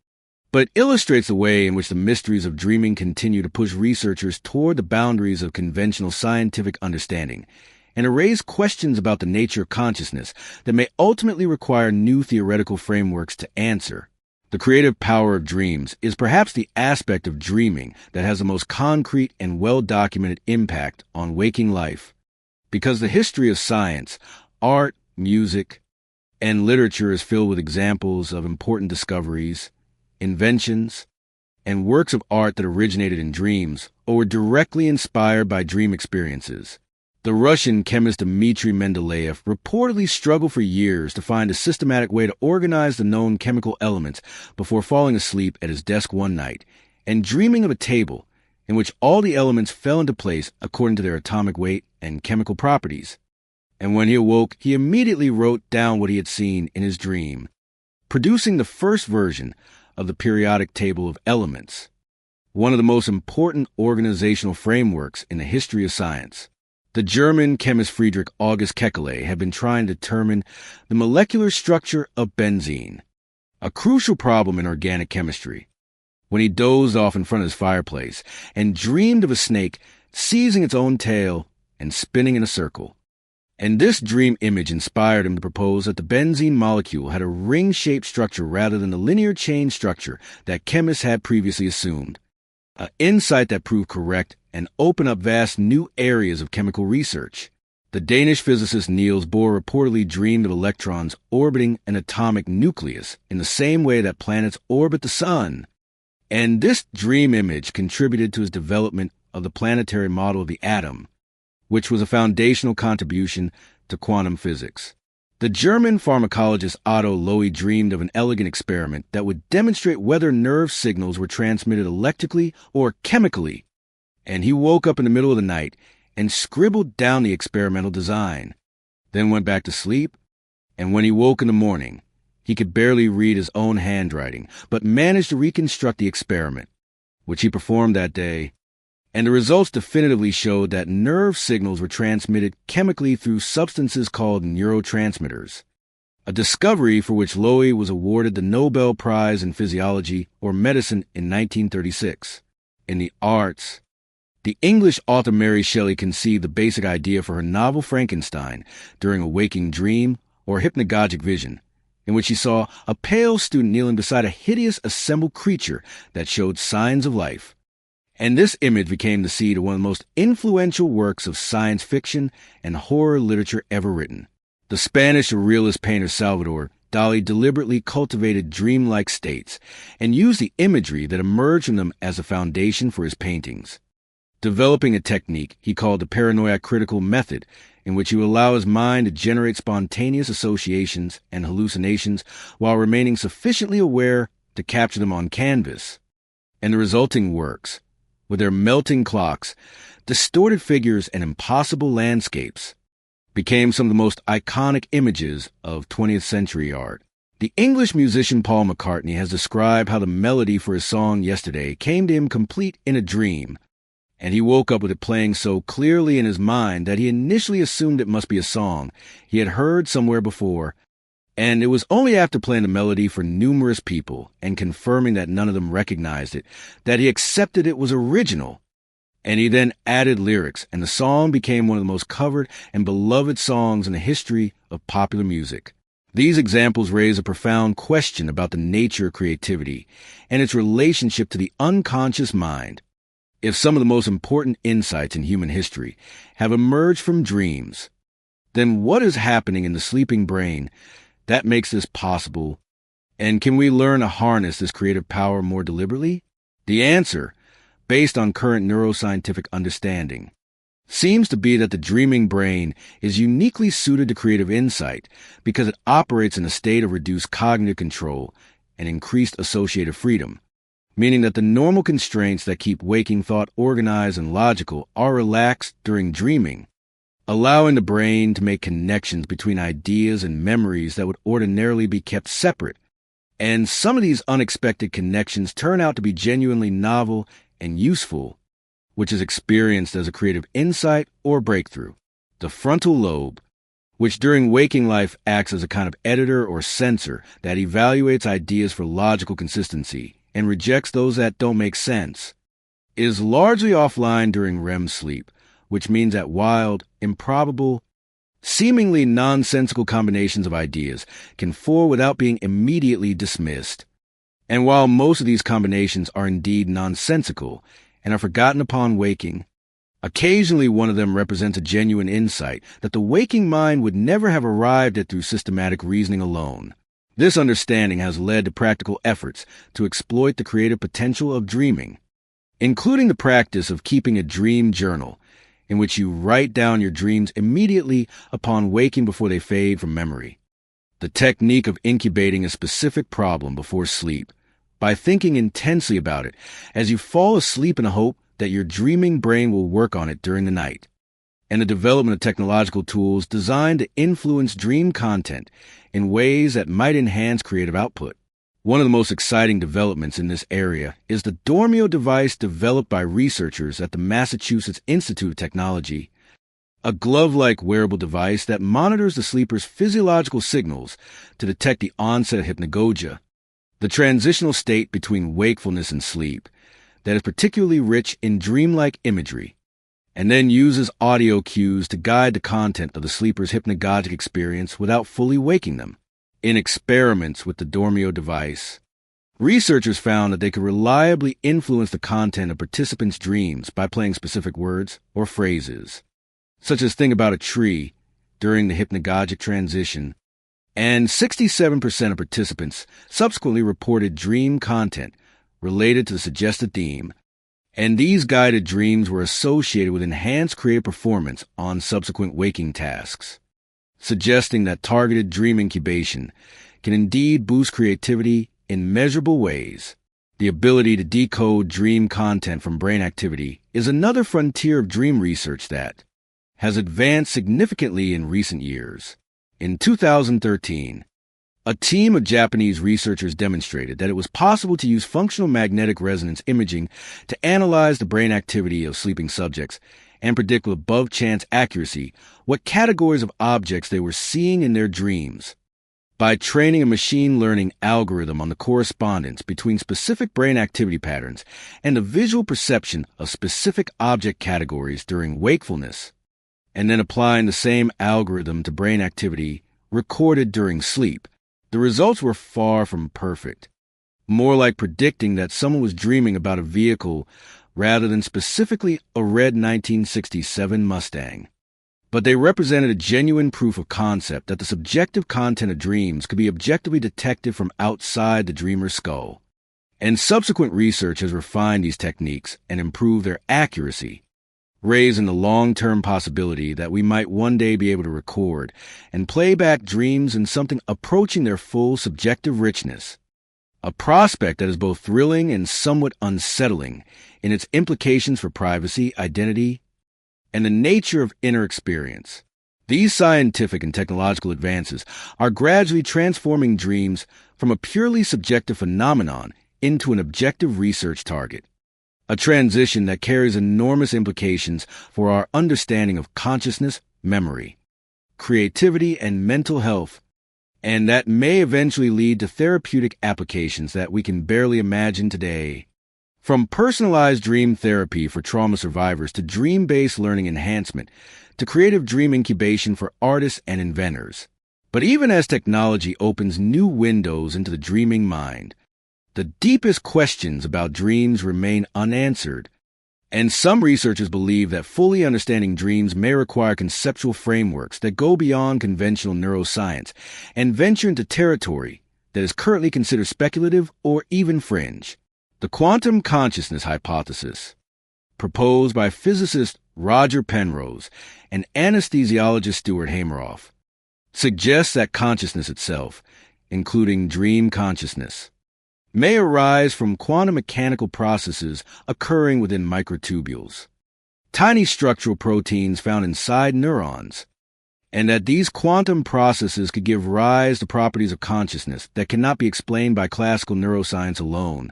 but illustrates the way in which the mysteries of dreaming continue to push researchers toward the boundaries of conventional scientific understanding and to raise questions about the nature of consciousness that may ultimately require new theoretical frameworks to answer. The creative power of dreams is perhaps the aspect of dreaming that has the most concrete and well-documented impact on waking life, because the history of science, art, music, and literature is filled with examples of important discoveries, inventions, and works of art that originated in dreams or were directly inspired by dream experiences. The Russian chemist Dmitry Mendeleev reportedly struggled for years to find a systematic way to organize the known chemical elements before falling asleep at his desk one night and dreaming of a table in which all the elements fell into place according to their atomic weight and chemical properties. And when he awoke, he immediately wrote down what he had seen in his dream, producing the first version of the periodic table of elements, one of the most important organizational frameworks in the history of science. The German chemist Friedrich August Kekule had been trying to determine the molecular structure of benzene, a crucial problem in organic chemistry, when he dozed off in front of his fireplace and dreamed of a snake seizing its own tail and spinning in a circle. And this dream image inspired him to propose that the benzene molecule had a ring-shaped structure rather than the linear chain structure that chemists had previously assumed, an insight that proved correct and opened up vast new areas of chemical research. The Danish physicist Niels Bohr reportedly dreamed of electrons orbiting an atomic nucleus in the same way that planets orbit the sun, and this dream image contributed to his development of the planetary model of the atom, which was a foundational contribution to quantum physics. The German pharmacologist Otto Lowy dreamed of an elegant experiment that would demonstrate whether nerve signals were transmitted electrically or chemically, and he woke up in the middle of the night and scribbled down the experimental design, then went back to sleep, and when he woke in the morning, he could barely read his own handwriting, but managed to reconstruct the experiment, which he performed that day, and the results definitively showed that nerve signals were transmitted chemically through substances called neurotransmitters, a discovery for which Lowy was awarded the Nobel Prize in Physiology or Medicine in 1936. In the arts, the English author Mary Shelley conceived the basic idea for her novel Frankenstein during a waking dream or hypnagogic vision, in which she saw a pale student kneeling beside a hideous assembled creature that showed signs of life. And this image became the seed of one of the most influential works of science fiction and horror literature ever written. The Spanish surrealist painter Salvador Dali deliberately cultivated dreamlike states and used the imagery that emerged from them as a foundation for his paintings, developing a technique he called the paranoia critical method, in which he would allow his mind to generate spontaneous associations and hallucinations while remaining sufficiently aware to capture them on canvas. And the resulting works, with their melting clocks, distorted figures, and impossible landscapes, became some of the most iconic images of 20th century art. The English musician Paul McCartney has described how the melody for his song Yesterday came to him complete in a dream, and he woke up with it playing so clearly in his mind that he initially assumed it must be a song he had heard somewhere before, and it was only after playing the melody for numerous people and confirming that none of them recognized it that he accepted it was original. And he then added lyrics, and the song became one of the most covered and beloved songs in the history of popular music. These examples raise a profound question about the nature of creativity and its relationship to the unconscious mind. If some of the most important insights in human history have emerged from dreams, then what is happening in the sleeping brain that makes this possible? And can we learn to harness this creative power more deliberately? The answer, based on current neuroscientific understanding, seems to be that the dreaming brain is uniquely suited to creative insight because it operates in a state of reduced cognitive control and increased associative freedom, meaning that the normal constraints that keep waking thought organized and logical are relaxed during dreaming, allowing the brain to make connections between ideas and memories that would ordinarily be kept separate. And some of these unexpected connections turn out to be genuinely novel and useful, which is experienced as a creative insight or breakthrough. The frontal lobe, which during waking life acts as a kind of editor or censor that evaluates ideas for logical consistency and rejects those that don't make sense, is largely offline during REM sleep, which means that wild, improbable, seemingly nonsensical combinations of ideas can form without being immediately dismissed. And while most of these combinations are indeed nonsensical and are forgotten upon waking, occasionally one of them represents a genuine insight that the waking mind would never have arrived at through systematic reasoning alone. This understanding has led to practical efforts to exploit the creative potential of dreaming, including the practice of keeping a dream journal, in which you write down your dreams immediately upon waking before they fade from memory. The technique of incubating a specific problem before sleep by thinking intensely about it as you fall asleep in the hope that your dreaming brain will work on it during the night, and the development of technological tools designed to influence dream content in ways that might enhance creative output. One of the most exciting developments in this area is the Dormio device developed by researchers at the Massachusetts Institute of Technology, a glove-like wearable device that monitors the sleeper's physiological signals to detect the onset of hypnagogia, the transitional state between wakefulness and sleep that is particularly rich in dreamlike imagery, and then uses audio cues to guide the content of the sleeper's hypnagogic experience without fully waking them. In experiments with the Dormio device, researchers found that they could reliably influence the content of participants' dreams by playing specific words or phrases, such as "think about a tree" during the hypnagogic transition, and 67% of participants subsequently reported dream content related to the suggested theme, And these guided dreams were associated with enhanced creative performance on subsequent waking tasks, suggesting that targeted dream incubation can indeed boost creativity in measurable ways. The ability to decode dream content from brain activity is another frontier of dream research that has advanced significantly in recent years. In 2013, a team of Japanese researchers demonstrated that it was possible to use functional magnetic resonance imaging to analyze the brain activity of sleeping subjects and predict with above-chance accuracy what categories of objects they were seeing in their dreams. By training a machine learning algorithm on the correspondence between specific brain activity patterns and the visual perception of specific object categories during wakefulness, and then applying the same algorithm to brain activity recorded during sleep, the results were far from perfect, more like predicting that someone was dreaming about a vehicle rather than specifically a red 1967 Mustang. But they represented a genuine proof of concept that the subjective content of dreams could be objectively detected from outside the dreamer's skull. And subsequent research has refined these techniques and improved their accuracy, raising the long-term possibility that we might one day be able to record and play back dreams in something approaching their full subjective richness, a prospect that is both thrilling and somewhat unsettling in its implications for privacy, identity, and the nature of inner experience. These scientific and technological advances are gradually transforming dreams from a purely subjective phenomenon into an objective research target, a transition that carries enormous implications for our understanding of consciousness, memory, creativity, and mental health, and that may eventually lead to therapeutic applications that we can barely imagine today. From personalized dream therapy for trauma survivors to dream-based learning enhancement to creative dream incubation for artists and inventors. But even as technology opens new windows into the dreaming mind, the deepest questions about dreams remain unanswered, and some researchers believe that fully understanding dreams may require conceptual frameworks that go beyond conventional neuroscience and venture into territory that is currently considered speculative or even fringe. The quantum consciousness hypothesis, proposed by physicist Roger Penrose and anesthesiologist Stuart Hameroff, suggests that consciousness itself, including dream consciousness, may arise from quantum mechanical processes occurring within microtubules, tiny structural proteins found inside neurons, and that these quantum processes could give rise to properties of consciousness that cannot be explained by classical neuroscience alone,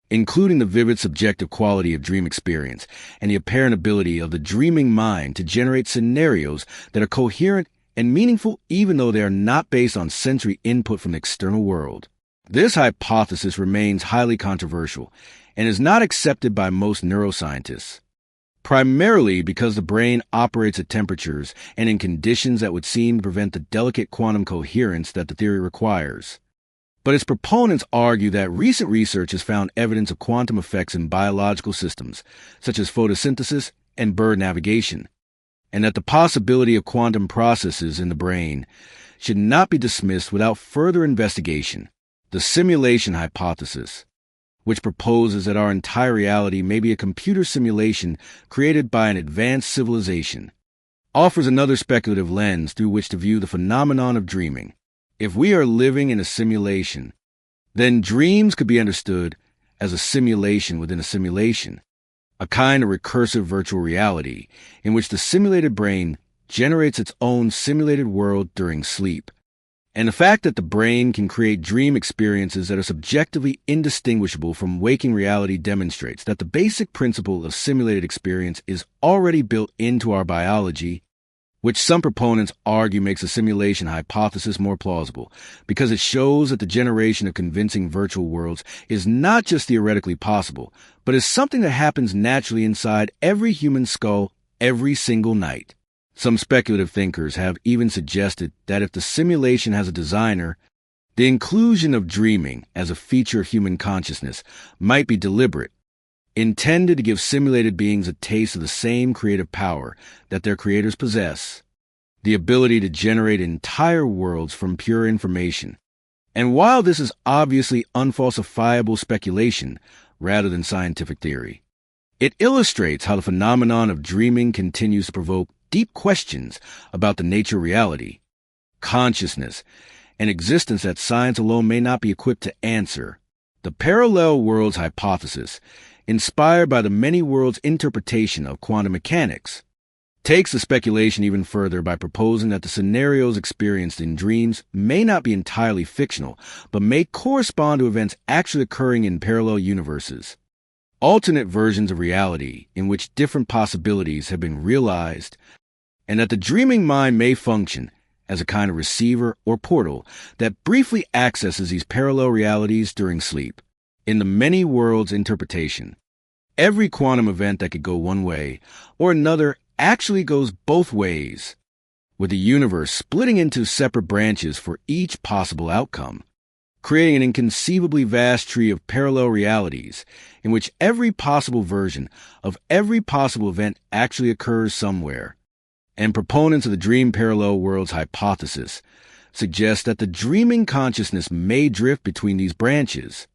including the vivid subjective quality of dream experience and the apparent ability of the dreaming mind to generate scenarios that are coherent and meaningful even though they are not based on sensory input from the external world. This hypothesis remains highly controversial and is not accepted by most neuroscientists, primarily because the brain operates at temperatures and in conditions that would seem to prevent the delicate quantum coherence that the theory requires. But its proponents argue that recent research has found evidence of quantum effects in biological systems, such as photosynthesis and bird navigation, and that the possibility of quantum processes in the brain should not be dismissed without further investigation. The simulation hypothesis, which proposes that our entire reality may be a computer simulation created by an advanced civilization, offers another speculative lens through which to view the phenomenon of dreaming. If we are living in a simulation, then dreams could be understood as a simulation within a simulation, a kind of recursive virtual reality in which the simulated brain generates its own simulated world during sleep. And the fact that the brain can create dream experiences that are subjectively indistinguishable from waking reality demonstrates that the basic principle of simulated experience is already built into our biology, which some proponents argue makes the simulation hypothesis more plausible, because it shows that the generation of convincing virtual worlds is not just theoretically possible, but is something that happens naturally inside every human skull every single night. Some speculative thinkers have even suggested that if the simulation has a designer, the inclusion of dreaming as a feature of human consciousness might be deliberate, intended to give simulated beings a taste of the same creative power that their creators possess, the ability to generate entire worlds from pure information. And while this is obviously unfalsifiable speculation rather than scientific theory, It illustrates how the phenomenon of dreaming continues to provoke deep questions about the nature of reality, consciousness, and existence that science alone may not be equipped to answer. The parallel worlds hypothesis, inspired by the many worlds interpretation of quantum mechanics, takes the speculation even further by proposing that the scenarios experienced in dreams may not be entirely fictional, but may correspond to events actually occurring in parallel universes, alternate versions of reality in which different possibilities have been realized, and that the dreaming mind may function as a kind of receiver or portal that briefly accesses these parallel realities during sleep. In the many worlds interpretation, every quantum event that could go one way or another actually goes both ways, with the universe splitting into separate branches for each possible outcome, creating an inconceivably vast tree of parallel realities in which every possible version of every possible event actually occurs somewhere. And proponents of the dream parallel worlds hypothesis suggest that the dreaming consciousness may drift between these branches,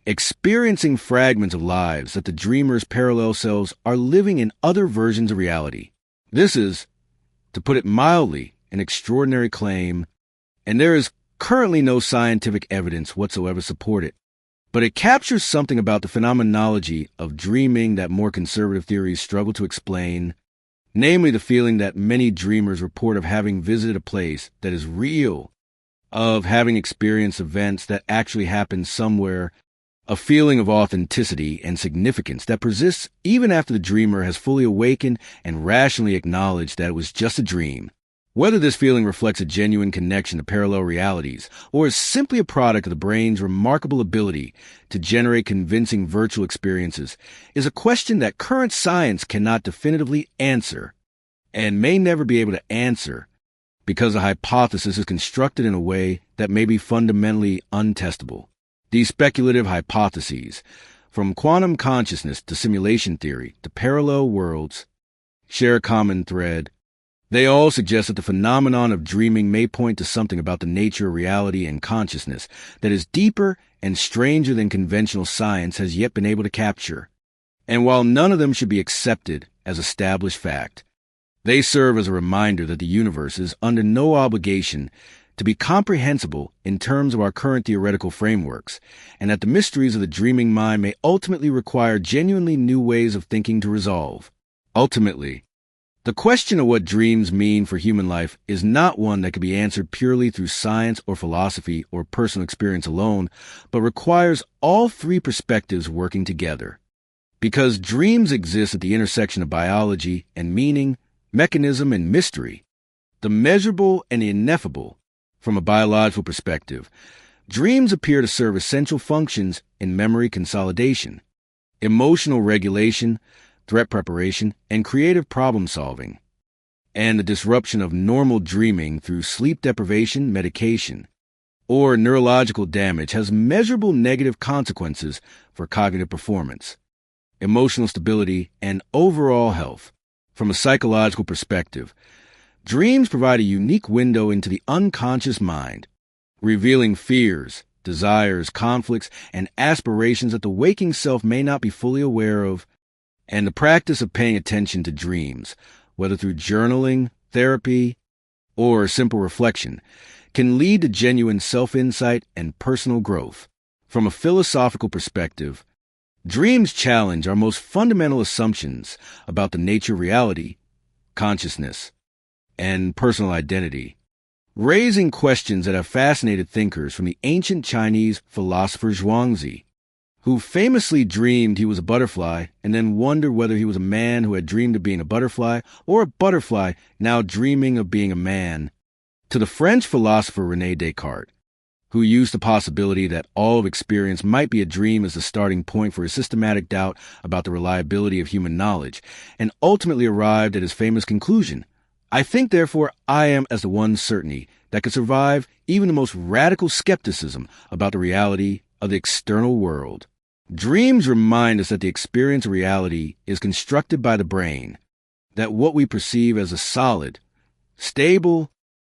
experiencing fragments of lives that the dreamer's parallel selves are living in other versions of reality. This is, to put it mildly, an extraordinary claim, and there is currently no scientific evidence whatsoever to support it. But it captures something about the phenomenology of dreaming that more conservative theories struggle to explain, namely the feeling that many dreamers report of having visited a place that is real, of having experienced events that actually happened somewhere, a feeling of authenticity and significance that persists even after the dreamer has fully awakened and rationally acknowledged that it was just a dream. Whether this feeling reflects a genuine connection to parallel realities or is simply a product of the brain's remarkable ability to generate convincing virtual experiences is a question that current science cannot definitively answer and may never be able to answer because the hypothesis is constructed in a way that may be fundamentally untestable. These speculative hypotheses, from quantum consciousness to simulation theory to parallel worlds, share a common thread. They all suggest that the phenomenon of dreaming may point to something about the nature of reality and consciousness that is deeper and stranger than conventional science has yet been able to capture. And while none of them should be accepted as established fact, they serve as a reminder that the universe is under no obligation to be comprehensible in terms of our current theoretical frameworks, and that the mysteries of the dreaming mind may ultimately require genuinely new ways of thinking to resolve. Ultimately, the question of what dreams mean for human life is not one that can be answered purely through science or philosophy or personal experience alone, but requires all three perspectives working together. Because dreams exist at the intersection of biology and meaning, mechanism and mystery, the measurable and the ineffable. From a biological perspective, dreams appear to serve essential functions in memory consolidation, emotional regulation, threat preparation, and creative problem solving, and the disruption of normal dreaming through sleep deprivation, medication, or neurological damage has measurable negative consequences for cognitive performance, emotional stability, and overall health. From a psychological perspective, dreams provide a unique window into the unconscious mind, revealing fears, desires, conflicts, and aspirations that the waking self may not be fully aware of, and the practice of paying attention to dreams, whether through journaling, therapy, or simple reflection, can lead to genuine self-insight and personal growth. From a philosophical perspective, dreams challenge our most fundamental assumptions about the nature of reality, consciousness, and personal identity, raising questions that have fascinated thinkers from the ancient Chinese philosopher Zhuangzi, who famously dreamed he was a butterfly and then wondered whether he was a man who had dreamed of being a butterfly or a butterfly now dreaming of being a man, to the French philosopher René Descartes, who used the possibility that all of experience might be a dream as the starting point for his systematic doubt about the reliability of human knowledge, and ultimately arrived at his famous conclusion: I think, therefore, I am as the one certainty that could survive even the most radical skepticism about the reality of the external world. Dreams remind us that the experience of reality is constructed by the brain, that what we perceive as a solid, stable,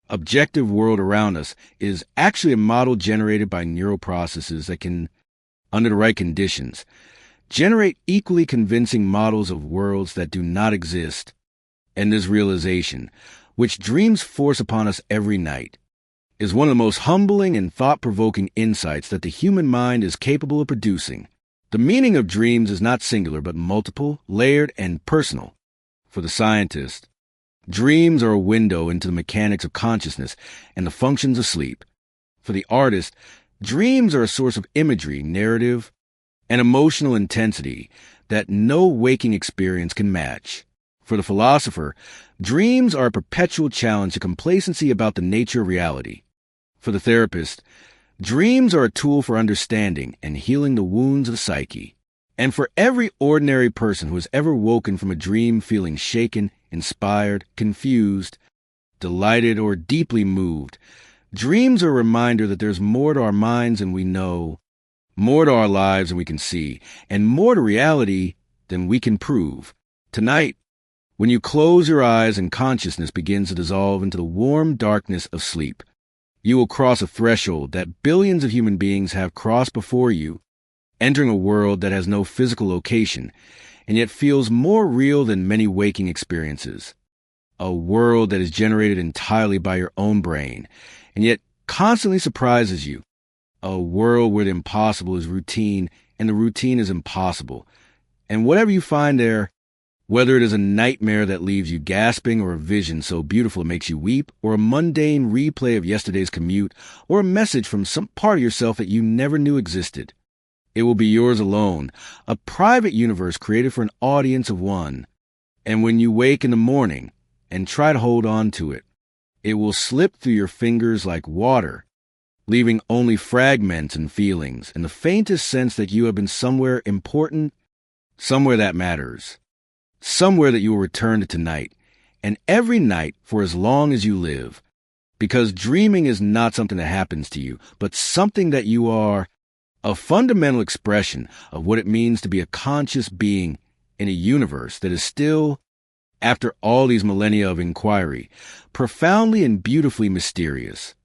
objective world around us is actually a model generated by neural processes that can, under the right conditions, generate equally convincing models of worlds that do not exist, and this realization, which dreams force upon us every night, is one of the most humbling and thought-provoking insights that the human mind is capable of producing. The meaning of dreams is not singular, but multiple, layered, and personal. For the scientist, dreams are a window into the mechanics of consciousness and the functions of sleep. For the artist, dreams are a source of imagery, narrative, and emotional intensity that no waking experience can match. For the philosopher, dreams are a perpetual challenge to complacency about the nature of reality. For the therapist, dreams are a tool for understanding and healing the wounds of the psyche. And for every ordinary person who has ever woken from a dream feeling shaken, inspired, confused, delighted, or deeply moved, dreams are a reminder that there's more to our minds than we know, more to our lives than we can see, and more to reality than we can prove. Tonight, when you close your eyes and consciousness begins to dissolve into the warm darkness of sleep, you will cross a threshold that billions of human beings have crossed before you, entering a world that has no physical location, and yet feels more real than many waking experiences. A world that is generated entirely by your own brain, and yet constantly surprises you. A world where the impossible is routine, and the routine is impossible. And whatever you find there, whether it is a nightmare that leaves you gasping, or a vision so beautiful it makes you weep, or a mundane replay of yesterday's commute, or a message from some part of yourself that you never knew existed, it will be yours alone, a private universe created for an audience of one. And when you wake in the morning and try to hold on to it, it will slip through your fingers like water, leaving only fragments and feelings, and the faintest sense that you have been somewhere important, somewhere that matters. Somewhere that you will return to tonight, and every night for as long as you live. Because dreaming is not something that happens to you, but something that you are, a fundamental expression of what it means to be a conscious being in a universe that is still, after all these millennia of inquiry, profoundly and beautifully mysterious.